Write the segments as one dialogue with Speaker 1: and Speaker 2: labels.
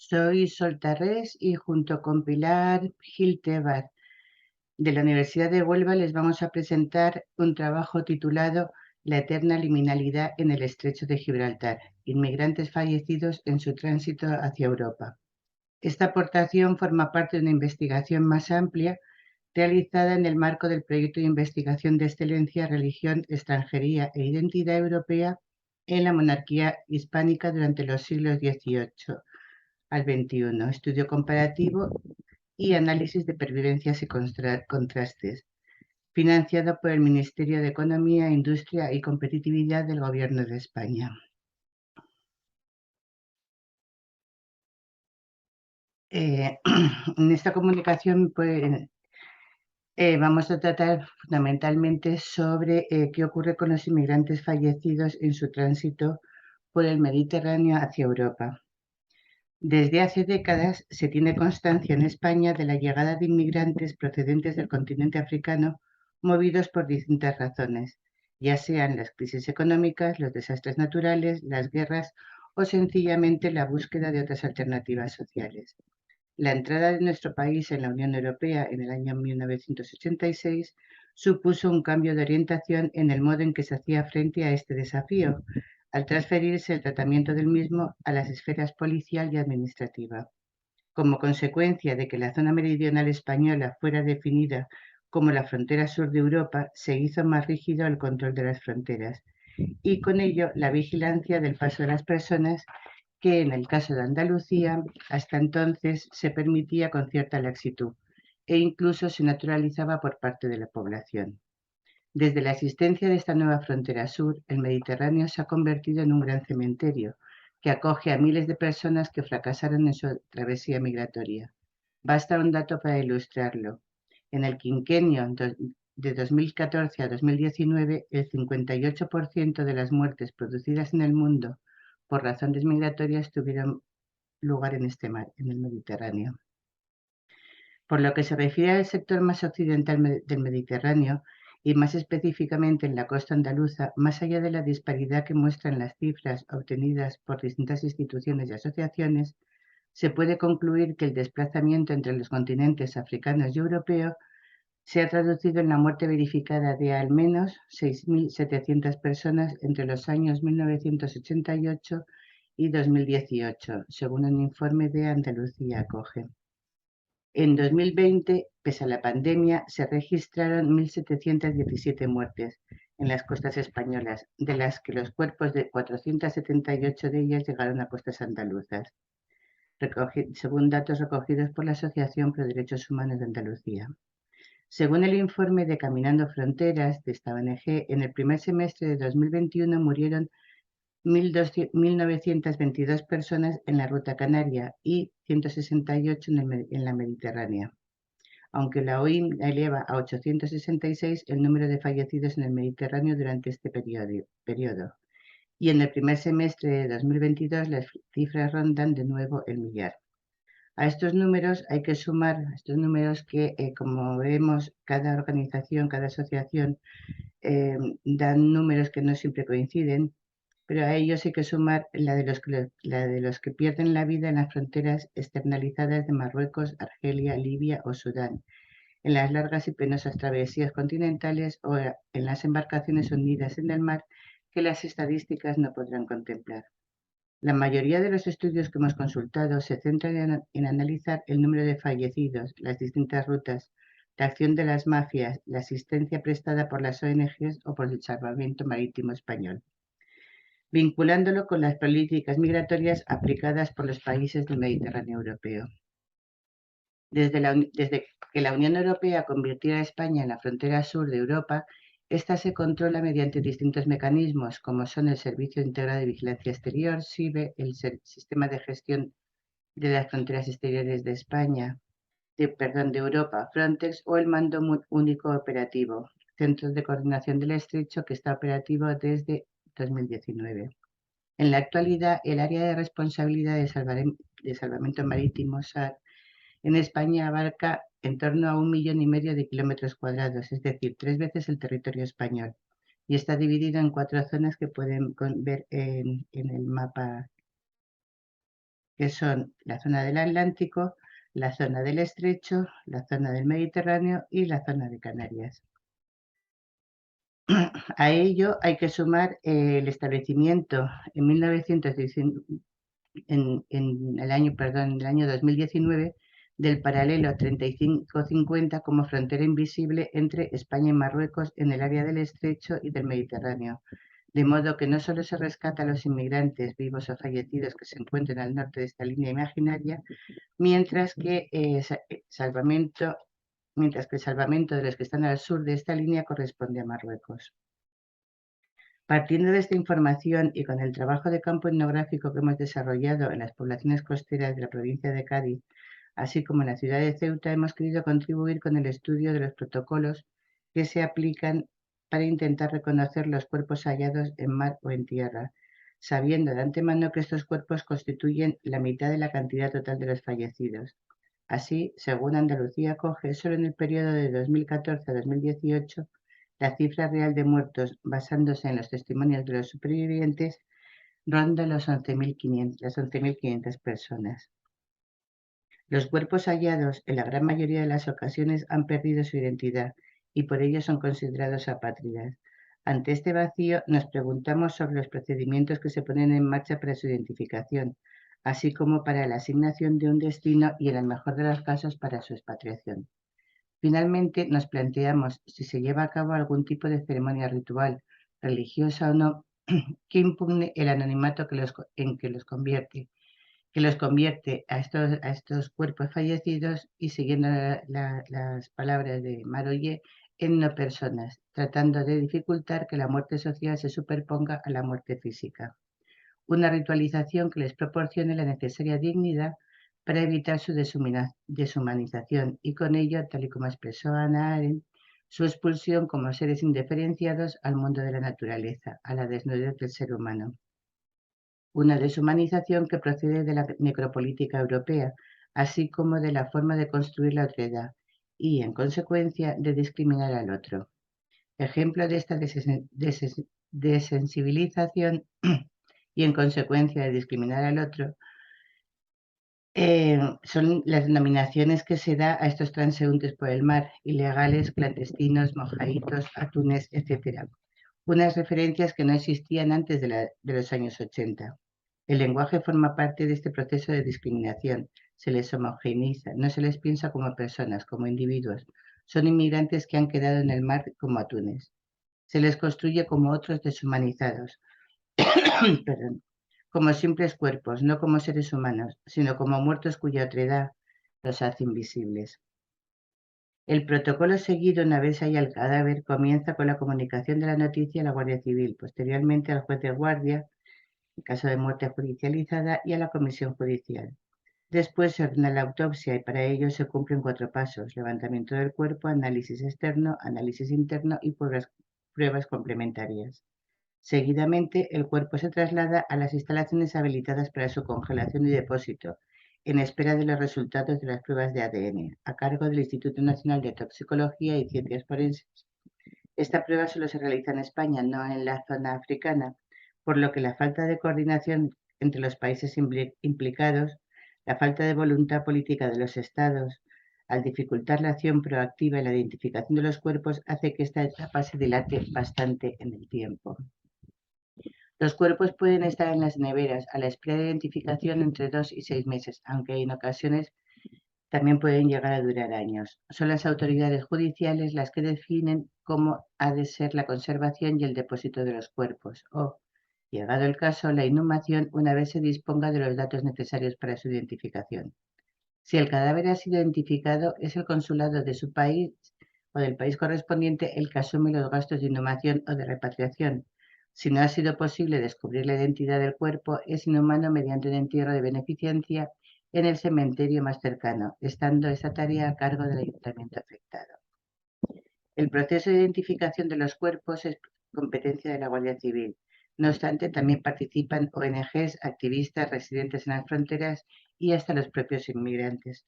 Speaker 1: Soy Sol Tarrés y junto con Pilar Gil Tebar de la Universidad de Huelva les vamos a presentar un trabajo titulado La eterna liminalidad en el Estrecho de Gibraltar, inmigrantes fallecidos en su tránsito hacia Europa. Esta aportación forma parte de una investigación más amplia realizada en el marco del proyecto de investigación de excelencia Religión, Extranjería e Identidad Europea en la monarquía hispánica durante los siglos XVIII al XXI, estudio comparativo y análisis de pervivencias y contrastes, financiado por el Ministerio de Economía, Industria y Competitividad del Gobierno de España. En esta comunicación vamos a tratar fundamentalmente sobre qué ocurre con los inmigrantes fallecidos en su tránsito por el Mediterráneo hacia Europa. Desde hace décadas se tiene constancia en España de la llegada de inmigrantes procedentes del continente africano movidos por distintas razones, ya sean las crisis económicas, los desastres naturales, las guerras o sencillamente la búsqueda de otras alternativas sociales. La entrada de nuestro país en la Unión Europea en el año 1986 supuso un cambio de orientación en el modo en que se hacía frente a este desafío, al transferirse el tratamiento del mismo a las esferas policial y administrativa. Como consecuencia de que la zona meridional española fuera definida como la frontera sur de Europa, se hizo más rígido el control de las fronteras y con ello la vigilancia del paso de las personas que en el caso de Andalucía hasta entonces se permitía con cierta laxitud e incluso se naturalizaba por parte de la población. Desde la existencia de esta nueva frontera sur, el Mediterráneo se ha convertido en un gran cementerio que acoge a miles de personas que fracasaron en su travesía migratoria. Basta un dato para ilustrarlo. En el quinquenio de 2014 a 2019, el 58% de las muertes producidas en el mundo por razones migratorias tuvieron lugar en este mar, en el Mediterráneo. Por lo que se refiere al sector más occidental del Mediterráneo, y más específicamente en la costa andaluza, más allá de la disparidad que muestran las cifras obtenidas por distintas instituciones y asociaciones, se puede concluir que el desplazamiento entre los continentes africanos y europeo se ha traducido en la muerte verificada de al menos 6.700 personas entre los años 1988 y 2018, según un informe de Andalucía Acoge. En 2020, pese a la pandemia, se registraron 1.717 muertes en las costas españolas, de las que los cuerpos de 478 de ellas llegaron a costas andaluzas, según datos recogidos por la Asociación Pro Derechos Humanos de Andalucía. Según el informe de Caminando Fronteras de esta ONG, en el primer semestre de 2021 murieron 1.922 personas en la ruta canaria y 168 en la Mediterránea, aunque la OIM eleva a 866 el número de fallecidos en el Mediterráneo durante este periodo. Y en el primer semestre de 2022 las cifras rondan de nuevo el millar. A estos números hay que sumar, estos números que, como vemos, cada organización, cada asociación dan números que no siempre coinciden, pero a ellos hay que sumar la de los que pierden la vida en las fronteras externalizadas de Marruecos, Argelia, Libia o Sudán, en las largas y penosas travesías continentales o en las embarcaciones hundidas en el mar que las estadísticas no podrán contemplar. La mayoría de los estudios que hemos consultado se centran en analizar el número de fallecidos, las distintas rutas, la acción de las mafias, la asistencia prestada por las ONGs o por el Salvamento Marítimo Español, vinculándolo con las políticas migratorias aplicadas por los países del Mediterráneo europeo. Desde que la Unión Europea convirtió a España en la frontera sur de Europa, esta se controla mediante distintos mecanismos, como son el Servicio Integrado de Vigilancia Exterior, SIVE, el Sistema de Gestión de las Fronteras Exteriores de España, de Europa, Frontex, o el Mando Único Operativo, Centro de Coordinación del Estrecho, que está operativo desde 2019. En la actualidad, el área de responsabilidad de salvamento marítimo, SAR, en España abarca en torno a 1,5 millones de kilómetros cuadrados, es decir, 3 veces el territorio español, y está dividido en 4 zonas que pueden ver en el mapa que son la zona del Atlántico, la zona del Estrecho, la zona del Mediterráneo y la zona de Canarias. A ello hay que sumar el establecimiento en 1919, en el año 2019, del paralelo 3550 como frontera invisible entre España y Marruecos en el área del Estrecho y del Mediterráneo. De modo que no solo se rescata a los inmigrantes vivos o fallecidos que se encuentran al norte de esta línea imaginaria, mientras que el salvamento de los que están al sur de esta línea corresponde a Marruecos. Partiendo de esta información y con el trabajo de campo etnográfico que hemos desarrollado en las poblaciones costeras de la provincia de Cádiz, así como en la ciudad de Ceuta, hemos querido contribuir con el estudio de los protocolos que se aplican para intentar reconocer los cuerpos hallados en mar o en tierra, sabiendo de antemano que estos cuerpos constituyen la mitad de la cantidad total de los fallecidos. Así, según Andalucía Acoge, solo en el periodo de 2014 a 2018, la cifra real de muertos, basándose en los testimonios de los supervivientes, ronda las 11.500 personas. Los cuerpos hallados, en la gran mayoría de las ocasiones, han perdido su identidad y por ello son considerados apátridas. Ante este vacío, nos preguntamos sobre los procedimientos que se ponen en marcha para su identificación, así como para la asignación de un destino y, en el mejor de los casos, para su expatriación. Finalmente, nos planteamos si se lleva a cabo algún tipo de ceremonia ritual, religiosa o no, que impugne el anonimato en que los convierte a estos cuerpos fallecidos y, siguiendo las palabras de Marolle, en no personas, tratando de dificultar que la muerte social se superponga a la muerte física. Una ritualización que les proporcione la necesaria dignidad para evitar su deshumanización y con ello, tal y como expresó Hannah Arendt, su expulsión como seres indiferenciados al mundo de la naturaleza, a la desnudez del ser humano. Una deshumanización que procede de la necropolítica europea, así como de la forma de construir la otredad y, en consecuencia, de discriminar al otro. Ejemplo de esta desensibilización y, en consecuencia, de discriminar al otro, son las denominaciones que se da a estos transeúntes por el mar, ilegales, clandestinos, mojaditos, atunes, etc. Unas referencias que no existían antes de los años 80. El lenguaje forma parte de este proceso de discriminación. Se les homogeneiza, no se les piensa como personas, como individuos. Son inmigrantes que han quedado en el mar como atunes. Se les construye como otros deshumanizados. Perdón. Como simples cuerpos, no como seres humanos, sino como muertos cuya otredad los hace invisibles. El protocolo seguido una vez haya el cadáver comienza con la comunicación de la noticia a la Guardia Civil, posteriormente al juez de guardia, en caso de muerte judicializada, y a la comisión judicial. Después se ordena la autopsia y para ello se cumplen 4 pasos: levantamiento del cuerpo, análisis externo, análisis interno y pruebas complementarias. Seguidamente, el cuerpo se traslada a las instalaciones habilitadas para su congelación y depósito, en espera de los resultados de las pruebas de ADN, a cargo del Instituto Nacional de Toxicología y Ciencias Forenses. Esta prueba solo se realiza en España, no en la zona africana, por lo que la falta de coordinación entre los países implicados, la falta de voluntad política de los Estados, al dificultar la acción proactiva y la identificación de los cuerpos, hace que esta etapa se dilate bastante en el tiempo. Los cuerpos pueden estar en las neveras a la espera de identificación entre 2 y 6 meses, aunque en ocasiones también pueden llegar a durar años. Son las autoridades judiciales las que definen cómo ha de ser la conservación y el depósito de los cuerpos, o, llegado el caso, la inhumación una vez se disponga de los datos necesarios para su identificación. Si el cadáver ha sido identificado, es el consulado de su país o del país correspondiente el que asume los gastos de inhumación o de repatriación. Si no ha sido posible descubrir la identidad del cuerpo, es inhumado mediante un entierro de beneficencia en el cementerio más cercano, estando esa tarea a cargo del ayuntamiento afectado. El proceso de identificación de los cuerpos es competencia de la Guardia Civil. No obstante, también participan ONGs, activistas, residentes en las fronteras y hasta los propios inmigrantes.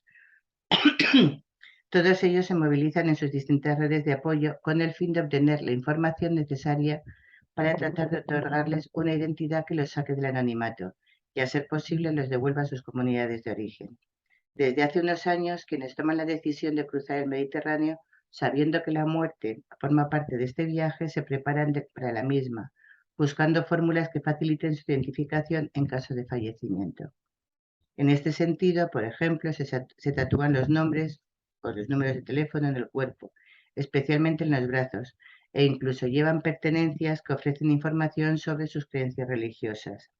Speaker 1: Todos ellos se movilizan en sus distintas redes de apoyo con el fin de obtener la información necesaria para tratar de otorgarles una identidad que los saque del anonimato, y, a ser posible, los devuelva a sus comunidades de origen. Desde hace unos años, quienes toman la decisión de cruzar el Mediterráneo, sabiendo que la muerte forma parte de este viaje, se preparan para la misma, buscando fórmulas que faciliten su identificación en caso de fallecimiento. En este sentido, por ejemplo, se tatúan los nombres o los números de teléfono en el cuerpo, especialmente en los brazos, e incluso llevan pertenencias que ofrecen información sobre sus creencias religiosas.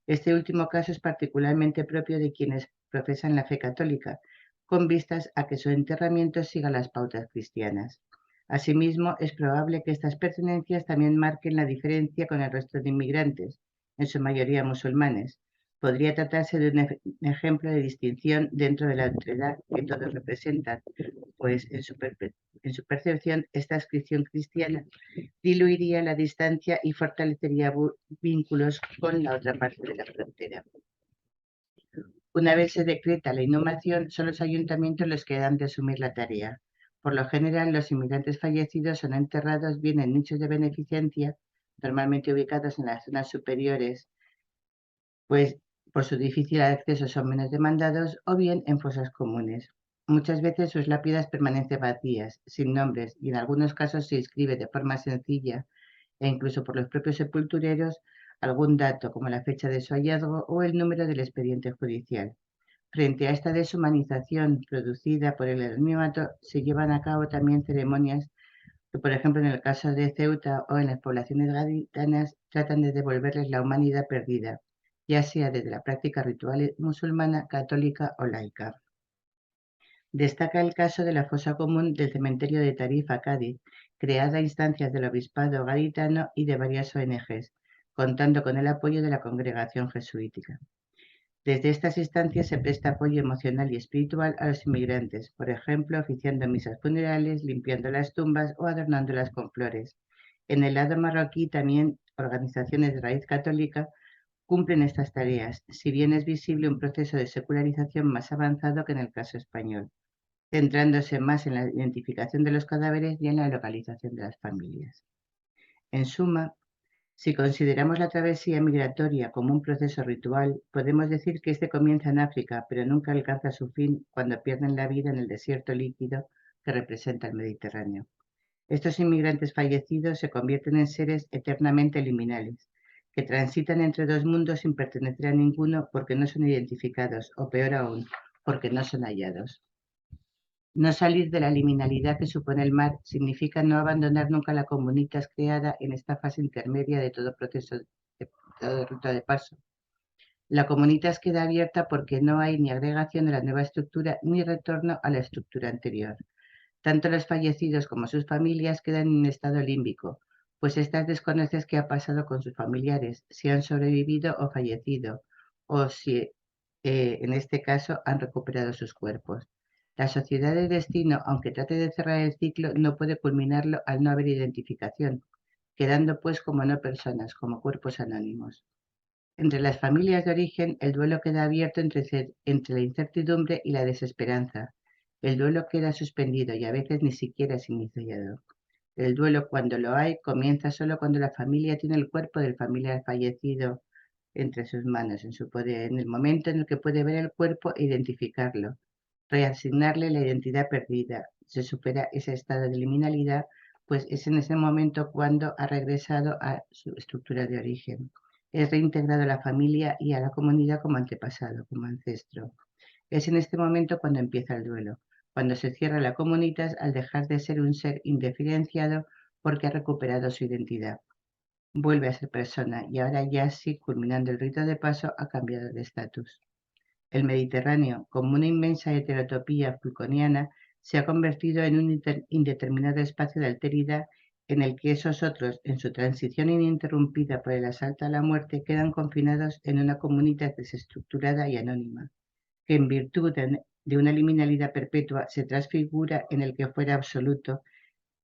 Speaker 1: Este último caso es particularmente propio de quienes profesan la fe católica, con vistas a que su enterramiento siga las pautas cristianas. Asimismo, es probable que estas pertenencias también marquen la diferencia con el resto de inmigrantes, en su mayoría musulmanes. Podría tratarse de un ejemplo de distinción dentro de la otredad que todos representan, pues en su percepción esta inscripción cristiana diluiría la distancia y fortalecería vínculos con la otra parte de la frontera. Una vez se decreta la inhumación, son los ayuntamientos los que han de asumir la tarea. Por lo general, los inmigrantes fallecidos son enterrados bien en nichos de beneficencia, normalmente ubicados en las zonas superiores, pues por su difícil acceso son menos demandados, o bien en fosas comunes. Muchas veces sus lápidas permanecen vacías, sin nombres, y en algunos casos se inscribe de forma sencilla e incluso por los propios sepultureros algún dato como la fecha de su hallazgo o el número del expediente judicial. Frente a esta deshumanización producida por el anonimato, se llevan a cabo también ceremonias que, por ejemplo, en el caso de Ceuta o en las poblaciones gaditanas, tratan de devolverles la humanidad perdida, ya sea desde la práctica ritual musulmana, católica o laica. Destaca el caso de la fosa común del cementerio de Tarifa, Cádiz, creada a instancias del obispado gaditano y de varias ONGs, contando con el apoyo de la congregación jesuítica. Desde estas instancias se presta apoyo emocional y espiritual a los inmigrantes, por ejemplo, oficiando misas funerales, limpiando las tumbas o adornándolas con flores. En el lado marroquí también organizaciones de raíz católica cumplen estas tareas, si bien es visible un proceso de secularización más avanzado que en el caso español, centrándose más en la identificación de los cadáveres y en la localización de las familias. En suma, si consideramos la travesía migratoria como un proceso ritual, podemos decir que este comienza en África, pero nunca alcanza su fin cuando pierden la vida en el desierto líquido que representa el Mediterráneo. Estos inmigrantes fallecidos se convierten en seres eternamente liminales, que transitan entre dos mundos sin pertenecer a ninguno porque no son identificados, o peor aún, porque no son hallados. No salir de la liminalidad que supone el mar significa no abandonar nunca la comunitas creada en esta fase intermedia de todo proceso, de todo ruta de paso. La comunitas queda abierta porque no hay ni agregación de la nueva estructura ni retorno a la estructura anterior. Tanto los fallecidos como sus familias quedan en estado límbico, pues estas desconoces qué ha pasado con sus familiares, si han sobrevivido o fallecido, o si, en este caso, han recuperado sus cuerpos. La sociedad de destino, aunque trate de cerrar el ciclo, no puede culminarlo al no haber identificación, quedando pues como no personas, como cuerpos anónimos. Entre las familias de origen, el duelo queda abierto entre la incertidumbre y la desesperanza. El duelo queda suspendido y a veces ni siquiera es iniciado. El duelo, cuando lo hay, comienza solo cuando la familia tiene el cuerpo del familiar fallecido entre sus manos, en su poder, en el momento en el que puede ver el cuerpo e identificarlo, reasignarle la identidad perdida. Se supera ese estado de liminalidad, pues es en ese momento cuando ha regresado a su estructura de origen. Es reintegrado a la familia y a la comunidad como antepasado, como ancestro. Es en este momento cuando empieza el duelo, cuando se cierra la comunitas al dejar de ser un ser indiferenciado porque ha recuperado su identidad. Vuelve a ser persona y ahora ya sí, culminando el rito de paso, ha cambiado de estatus. El Mediterráneo, como una inmensa heterotopía fulconiana, se ha convertido en un indeterminado espacio de alteridad en el que esos otros, en su transición ininterrumpida por el asalto a la muerte, quedan confinados en una comunidad desestructurada y anónima, que en virtud de una liminalidad perpetua se transfigura en el que fuera absoluto,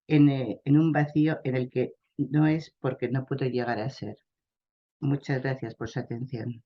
Speaker 1: en un vacío en el que no es porque no pudo llegar a ser. Muchas gracias por su atención.